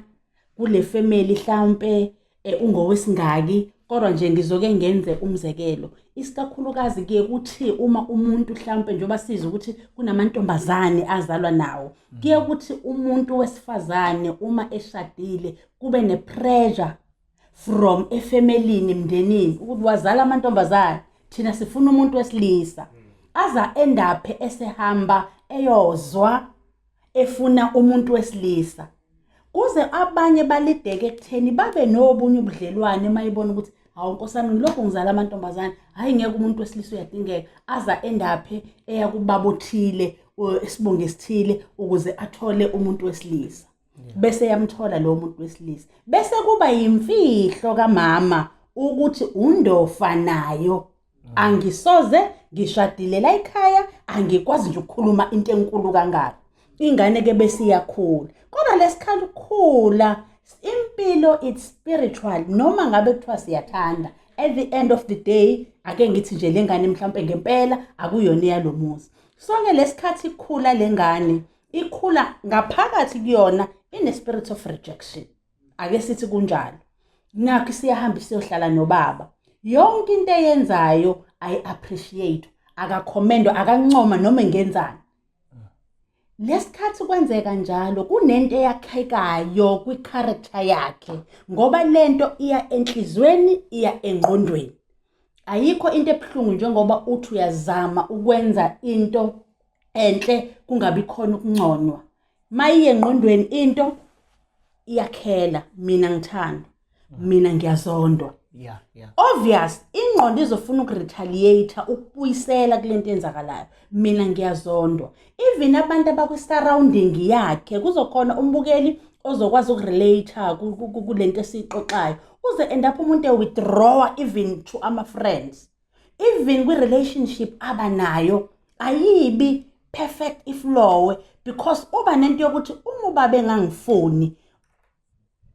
kule family mhlambe ungowesingaki kodwa nje ngizoke ngenze umzekelo isikakhulukazi kuye kuthi uma umuntu mhlambe njengoba siza ukuthi kunamantombazane azalwa nawo kuye kuthi umuntu wesifazane uma eshadile kube nepressure from efamilini emndenini ukuthi wazala amantombazane thina sifuna umuntu wesilisa aza end up esehamba eyozwa efuna umuntu wesilisa kuze abanye balideke ekutheni babe nobunye ubudlelwane mayibona ukuthi hawu nkosami ngilokho ngizala amantombazane hayi ngeke umuntu wesilisa uyadingeka aza end up eya kubabothile esibonge esithile ukuze athole umuntu wesilisa bese yamthola lo muntu wesilisa bese kuba yimfihlo kaMama ukuthi undofa nayo angisoze ngishadile la ekhaya angikwazi nje ukukhuluma into enkulu kangaka ingane ke bese iyakhula kodwa lesikhathi ukukhula impilo it's spiritual noma ngabe kuthiwa siyathanda at the end of the day ake ngithi nje lengane mhlawumbe ngempela akuyona yalomuzi so ke lesikhathi ikhula lengane ikhula ngaphakathi kuyona in a spirit of rejection ake sithi kunjalo nakho siyahamba siyohlala nobaba yonke into eyenzayo I appreciate akakhomendo akancoma noma ngenzani lesikhathi kwenzeka njalo kunento eyakhekayo kwicharacter yakhe ngoba lento iya enhlizweni iya engqondweni ayikho into ebhlungu njengoba uthi uyazama ukwenza into enhle kungabi khona ukunconywa mayiye engqondweni into iyakhela mina ngithanda mina ngiyazondwa Yeah. Obvious ingqondo izofuna ukuretaliate ukubuyisela kulento enzakalayo. Mina ngiyazondwa. Even abantu abakwi surrounding yakhe kuzokhona umbukeli ozokwazi ukurelate kulento esixoxayo. Uze end up umuntu withdraw even to ama friends. Even kwi relationship abanayo ayibi perfect iflow because uba nento yokuthi uma ubabe ngangifoni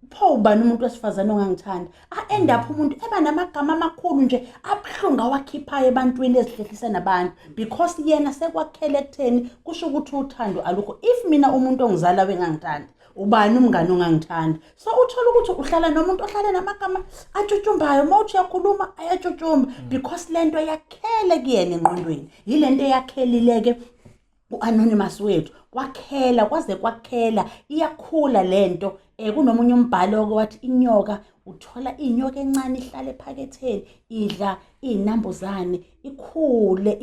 pho ubani umuntu wesifazane ongangithanda end up umuntu eba namagama amakhulu nje abhlunga wakhiphayo ebantwini ezihlehlisa nabantu because yena sekwakhele ekutheni kusho ukuthi uthando alukho. If mina umuntu ongizala wengangithanda ubani umngane ongangithanda so uthola ukuthi uhlala nomuntu ohlala namagama atshutshumbayo mawuthi yakhuluma ayatshutshumba because lento yakhele kuyena engqondweni yilento yakhelileke u-anonymous wethu kwakhela kwaze kwakhela iyakhula lento kunomunye umbhalo wathi inyoka uthola inyoka encane ihlale ephaketheni idla izinambuzane ikhule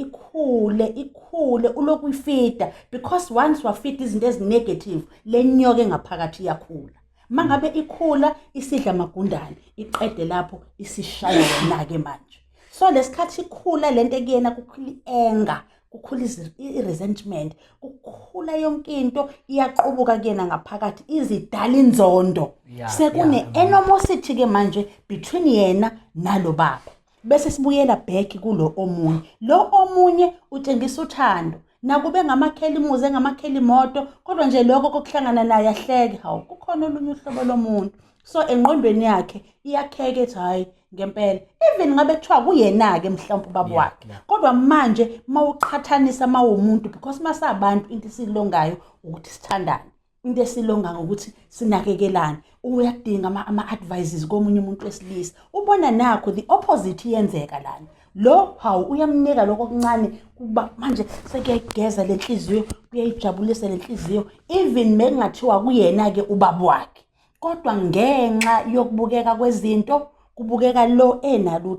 uloku ifida because once wafita izinto ezinegative lenyoka engaphakathi iyakhula mangabe ikhula isidla amagundane iqede lapho isishaya yona ke manje so lesikhathi ikhula lento ekuyena kukhula anger kukhula i-resentment kukhula yonke into iyaqobuka kuyena ngaphakathi izidala inzondo sekune animosity ke manje between yena nalo baba bese sibuyela back kulo omunye lo omunye utshengisa uthando nakube ngamakheli imuze ngamakheli imoto kodwa nje lokho kokuhlangana naye ahleke hawu kukhona olunye uhlobo lomuntu so engqondweni yakhe iyakheke ethi hayi ngempela even ngabe kuthiwa kuyena ke mhlawumbe ubaba wakhe kodwa manje mawuqhathanisa mawumuntu because masabantu into esilongayo ukuthi sithandane into esilonga ngokuthi sinakekelane uyadinga ama advices komunye umuntu wesilisa ubona nakho the opposite iyenzeka lana lo hawu uyamnika lokho okuncane kuba manje sekuyageza lenhliziyo kuyayijabulisa lenhliziyo even mekungathiwa kuyena ke ubaba wakhe kodwa ngenxa yokubukeka kwezinto kubukeka lo enalo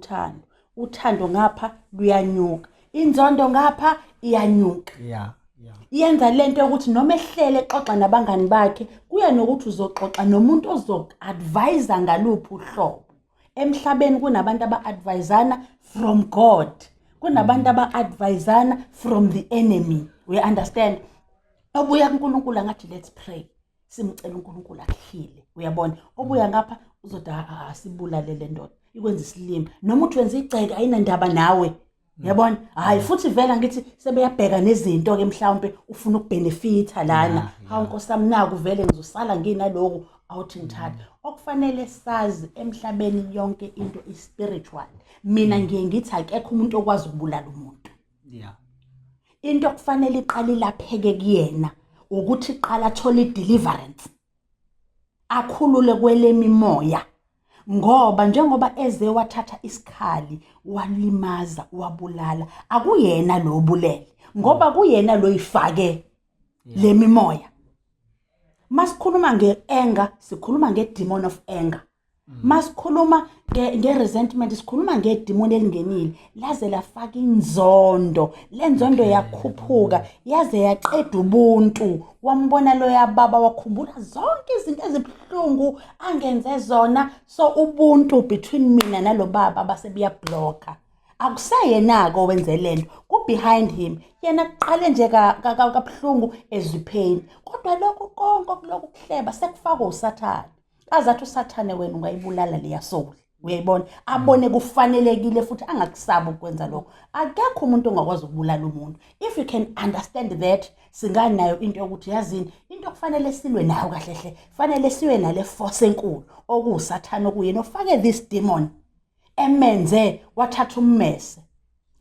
uthando ngapha luyanyuka inzondo ngapha iyanyuka yenza lento ukuthi noma ehlele exoxa nabangani bakhe kuya nokuthi uzoxoxa nomuntu ozoadvise ngaluphi uhlobo emhlabeni kunabantu aba-advisana from God kunabantu aba-advisana from the enemy we understand obuya kuNkulunkulu ngathi let's pray simcela uNkulunkulu akhile uyabona obuya ngapha uzoda sibulale le ndoda ikwenza isilima noma uthi wenza igceke ayinandaba nawe uyabona hayi futhi vela ngithi sebeyabheka nezinto ke mhlawumbe ufuna ukubenefita lana hawu nkosami naku vele ngizosala nginaloko awuthi ngithatha okufanele sazi emhlabeni yonke into ispiritual mina ngiye ngithi akekho umuntu okwazi ukubulala umuntu into okufanele iqala ilapheke kuyena ukuthi iqala athola deliverance akhulule kwelemimoya ngoba njengoba eze wathatha isikhali walimaza wabulala akuyena lo bulele ngoba kuyena lo ifake lemimoya masikhuluma ngeanger sikhuluma ngedemon of anger masikhuluma ngeresentment sikhuluma ngedemon elingenile laze lafaka inzondo lenzondo yakhuphuka yaze yaqeda ubuntu wambona lo yababa wakhumbula zonke izinto ezibhlungu angenze zona so ubuntu between mina nalo baba base biyablocker akusayena ko wenze lento ku behind him yena kuqale nje kabhlungu ezipain kodwa lokho konke lokho kuhleba sekufaka usathane azathi usathane wena ungayibulala leya soul uyayibona abone kufanelekile futhi angakusaba ukwenza lokho akekho umuntu ongakwazi ukubulala umuntu if you can understand that singanayo into yokuthi yazini into kufanele silwe nayo kahlehle fanele siwe nale force enkulu okusathane okuyena ofake this demon emenze wathatha ummese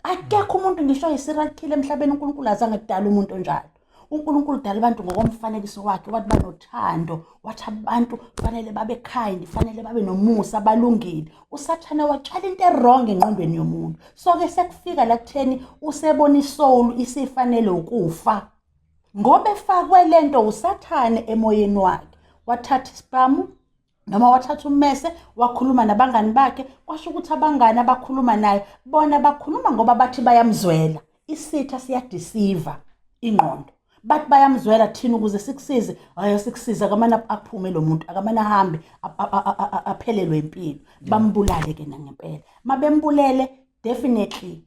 akekho umuntu ngisho iserial killer emhlabeni uNkulunkulu azange kudala umuntu onjalo uNkulunkulu udala abantu ngokomfanekiso wakhe wathi banothando wathi abantu fanele babe kind fanele babe nomusa balungile usathana watshala into wrong engqondweni yomuntu so ke sekufika la kutheni usebona isoul isifanele ukufa ngoba efakwe lento usathane emoyeni wakhe wathatha ispamu noma wathatha ummese wakhuluma nabangani bakhe kwasho ukuthi abangani abakhuluma naye bona bakhuluma ngoba bathi bayamzwela isitha siyadeceive ingqondo bathi bayamzwela thina ukuze sikusize hayi sikusiza akamana aphume lo muntu akamana ahambe aphelelwe impilo bambulale ke ngempela mabembulele definitely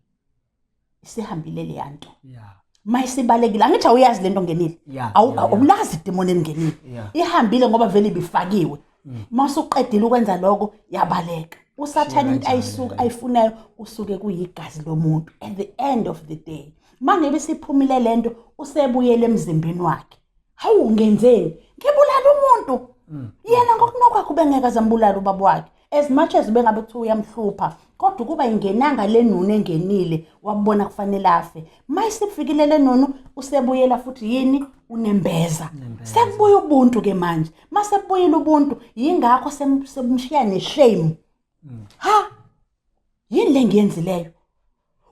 isihambile le yanto mayisibalekile angithi awuyazi lento ngenile awulazi idemoni engenile ihambile ngoba vele bifakiwe masuqedile ukwenza lokho yabaleka usathana into ayifunayo usuke kuyigazi lomuntu at the end of the day manje besiphumile lento usebuyele emzimbeni wakhe hawu ngenzeni ngibulala umuntu yena ngokunokho kubengeka zambulala ubaba wakhe as much as bengabe kuthiwa uyamhlupha kodwa kuba ingenanga lenunu engenile wabona kufanele afe mayisifikile lenunu usebuyela futhi yini unembeza sekubuya ubuntu ke manje masebuyile ubuntu yingakho semshiya neshame yini lengiyenzileyo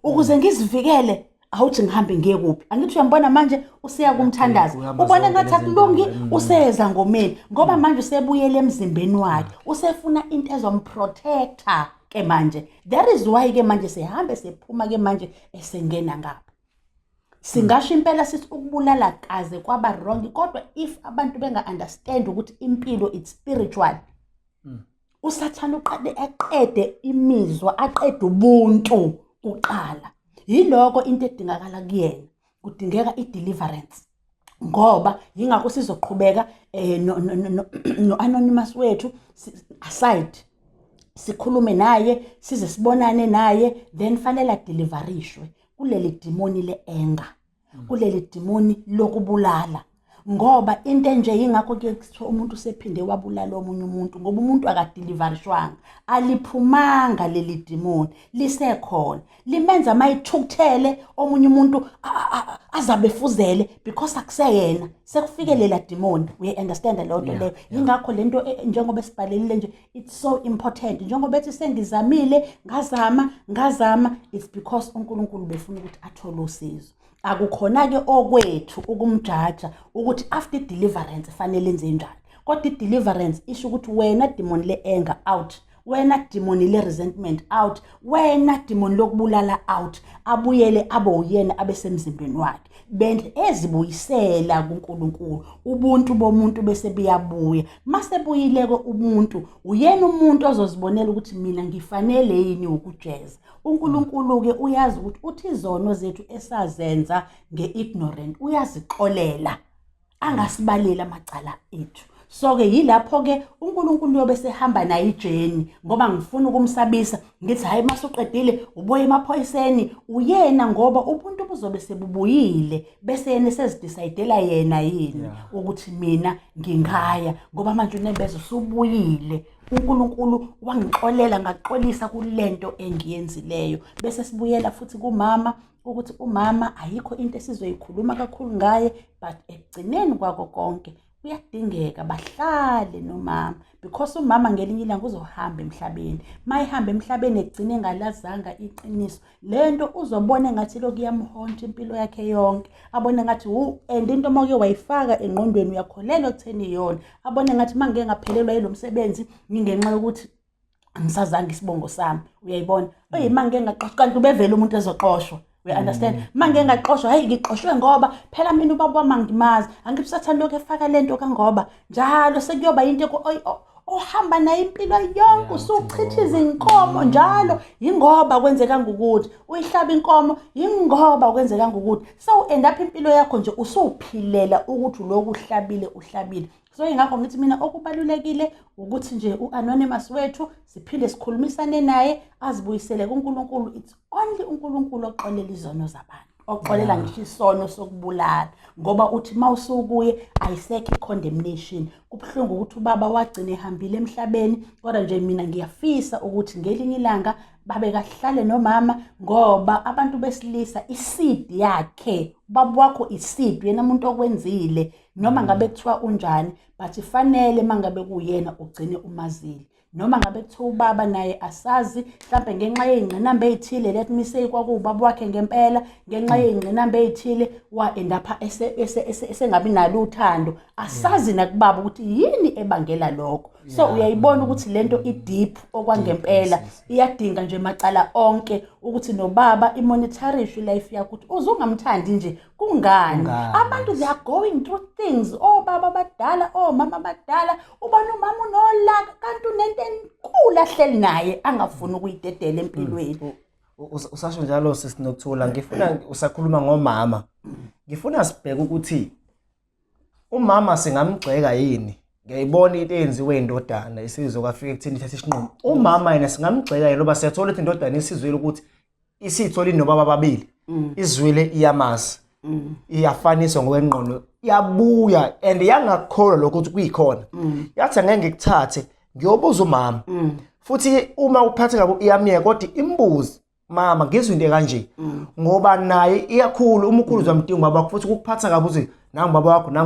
ukuze ngizivikele awuthi ngihambe ngiye kuphi angithi uyambona manje usiya kumthandazo ubona ngathi akulungi useza ngomeni ngoba manje usebuyele emzimbeni wakhe usefuna into ezomprotector ke manje that is why ke manje sihambe sephuma ke manje esengena ngapha singasho impela sithi ukubulala kaze kwaba wrong kodwa if abantu benga understand ukuthi impilo it's spiritual usathana aqede imizwa aqede ubuntu uqala yiloko into edingakala kuyena kudingeka ideliverance ngoba yingakho sizoqhubeka no anonymous wethu aside sikhulume naye size sibonane naye then fanele deliverishwe kuleli demoni le-anger kuleli demoni lokubulala ngoba into nje yingakho ke kuthiwa umuntu usephinde wabulala omunye umuntu ngoba umuntu akadeliverishwanga aliphumanga leli demoni lisekhona limenza mayithukuthele omunye umuntu azabefuzele because akuseyena sekufike lela demoni we understand lo nto leyo yingakho lento njengoba sibhalelile nje it's so important njengoba ethi sengizamile ngazama it's because uNkulunkulu befuna ukuthi athole usizo akukhona ke okwethu ukumjaja ukuthi after deliverance fanele enze njani kodwa deliverance isho ukuthi wena demon le-anger out wena demon le-resentment out wena demon lokubulala out abuyele abe uyena abesemzimbeni wakhe bendle ezibuyisela kuNkulunkulu ubuntu bomuntu bese buyabuya masebuyileke umuntu uyena umuntu ozozibonela ukuthi mina ngifanele yini ukujeza uNkulunkulu ke uyazi ukuthi uthi izono zethu esazenza ngeignorant uyazixolela angasibalela amacala ethu so ke yilapho ke uNkulunkulu yobe sehamba naye ijeni ngoba ngifuna ukumsabisa ngithi hayi masuqedile uboye emaphoyiseni uyena ngoba ubuntu buzobe sebubuyile bese yena sezidecidela yena yini ukuthi mina ngingaya ngoba manje unebezo subuyile uNkulunkulu wangixolela ngaxolisa kulento engiyenzileyo bese sibuyela futhi kumama ukuthi umama ayikho into esizoyikhuluma kakhulu ngaye but ekugcineni kwako konke kuyadingeka bahlale nomama because umama ngelinye ilanga uzohamba emhlabeni mayihamba emhlabeni egcine ngalazanga iqiniso lento uzobona ngathi lokuyamhontsha impilo yakhe yonke abone ngathi and into moke wayifaka engqondweni uyakholela ukutheni yona abone ngathi mangeke ngaphelelwa yilomsebenzi ngingenxa yokuthi angisazange isibongo sami uyayibona mangeke ngaqoshwa kanti ubevela umuntu ezoqoshwa we understand mangeke ngaqoshwa hayi ngiqoshwe ngoba phela mina ubaba wami ngimazi angibusathanda lokho efaka lento kangoba njalo sekuyoba into ohamba nayo impilo yonke usuchitha izinkomo njalo yingoba kwenzeka ngokuthi uyihlaba inkomo yingoba kwenzeka ngokuthi so end up impilo yakho nje usuphilela ukuthi lokhu uhlabile so ingakho ngithi mina okubalulekile ukuthi nje uanonymous wethu siphinde sikhulumisane naye azibuyisele kuNkulunkulu it's only uNkulunkulu oxolela izono zabantu oxolela ngisho isono sokubulala ngoba uthi mawusukuye ayisekho condemnation kubhlungu ukuthi ubaba wagcina ehambile emhlabeni kodwa nje mina ngiyafisa ukuthi ngelinye ilanga babe kahlale nomama ngoba abantu besilisa iseed yakhe ubaba wakho iseed yena umuntu okwenzile noma ngabe kuthiwa unjani but ifanele mangabe kuyena ugcine umazili noma ngabe kuthiwa ubaba naye asazi mhlawumbe ngenxa yezingqinamba ezithile let me say kwakubaba wakhe ngempela ngenxa yezingqinamba ezithile wa end up esengabi nalo uthando asazi nakubaba ukuthi yini ebangela lokho so uyayibona ukuthi lento ideep okwangempela iyadinga nje macala onke ukuthi nobaba imonitorishe life yakho ukuthi uzungamthandi nje kungani abantu they are going through things baba badala mama badala ubona umama unolaka kanti unento enkulu ahleli naye angafuni ukuyidedela empilweni. Usasho njalo sisinokuthula ngifuna usakhuluma ngomama ngifuna sibheke ukuthi umama singamgxeka yini ngiyayibona into eyenziwe indodana isizwe kwafika ekuthini ithathe isinqumo umama yena singamgxeka yena ngoba siyathola ukuthi indodana isizwile ukuthi isithola inobaba ababili izwile iyamazi iyafaniswa ngokwengqondo iyabuya and yangakholwa lokho ukuthi kuyikhona yathi ngeke ngikuthathe ngiyobuza umama futhi uma uphathe kabi iyamiyeka kodwa imbuzi mama ngizwe into kanje ngoba naye iyakhulu umkhulu uzamdinga baba wakho futhi ukuphatha kabi uthi nangu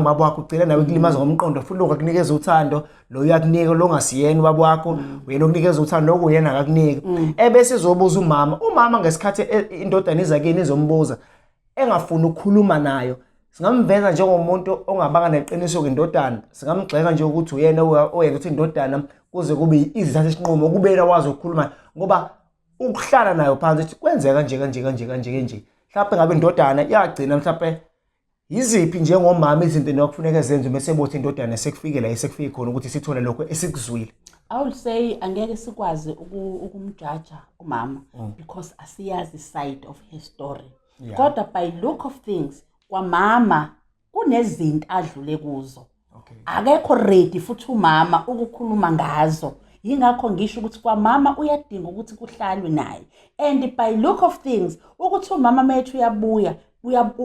baba wakho ugcina nawe kulimaza ngomqondo futhi lokunikeza uthando lo uyakunika lo ngasiyena baba wakho uyena okunikeza uthando lokuyena akakunika ebese izobuza umama ngesikhathi indodana iza kini izombuza engafuni ukukhuluma nayo singamveza njengomuntu ongabanga neqiniso kendodana singamgxeka nje ukuthi uyena oyenza ukuthi indodana kuze kube izithathe isinqumo kubena wazi ukukhuluma ngoba ukuhlala nayo phansi ukuthi kwenzeka kanje mhlawumbe ngabe indodana iyagcina mhlawumbe yiziphi njengomama izinto nokufuneka zenze bese bothi indodana sekufike la esekufike khona ukuthi sithole lokho esikuzwile. I will say angeke sikwazi ukumjaja umama because asiyazi side of her story. Kodwa by look of things kwamama kunezinto adlule kuzo. Akekho ready futhi umama ukukhuluma ngazo. Yingakho ngisho ukuthi kwamama uyadinga ukuthi kuhlalwe naye. And by look of things ukuthi umama methu uyabuya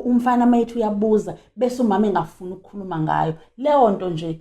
umfana methu uyabuza bese umama engafuni ukukhuluma ngayo leyo nto nje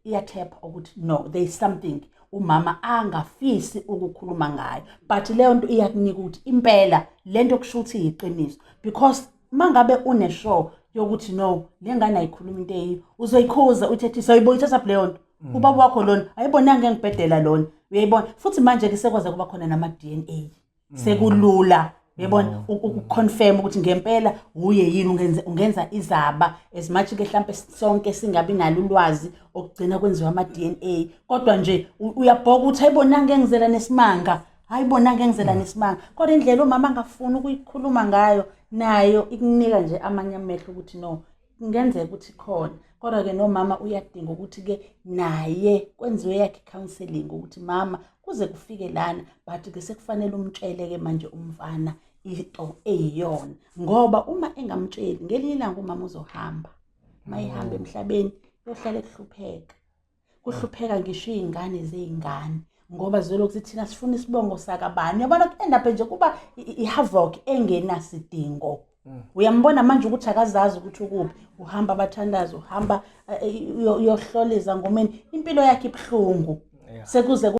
iyathepha ukuthi no there is something umama angafisi ukukhuluma ngayo but leyo nto iyakunika ukuthi impela lento kusho ukuthi iyiqiniso because mangabe une show yokuthi no lengane ayikhuluma into eyi uzoyikhuza uthethi soyiboyithatha leyo nto ubaba wakho lona ayibonanga ngibhedela lona uyayibona futhi manje ke sekwaze kuba khona nama DNA sekulula uyabona ukuconfirm ukuthi ngempela uye yini ungenza izaba as much ke mhlambe sonke singabi nalo ulwazi okugcina kwenziwa ama DNA kodwa nje uyabhoka ukuthi ayibonanga engizela nesimanga ayibonanga engizela nesimanga kodwa indlela umama angafuni ukuyikhuluma ngayo nayo ikunika nje amanye amehlo ukuthi no ngenzeka ukuthi khona kodwa ke nomama uyadinga ukuthi ke naye kwenziwe yakhe counseling ukuthi mama kuze kufike lana but ke sekufanele umtshele ke manje umfana into eyiyona ngoba uma engamtsheli ngelinye ilanga umama uzohamba mayihamba emhlabeni yohlala kuhlupheka ngisho izingane zeingane ngoba zolokhu thina sifuna isibongo sakabani yabona kuenda nje kuba ihavoc engenasidingo uyambona manje ukuthi akazazi ukuthi ukuphi uhamba abathandazo uhamba uyohloleza ngomeni impilo yakhe ibhlungu sekuze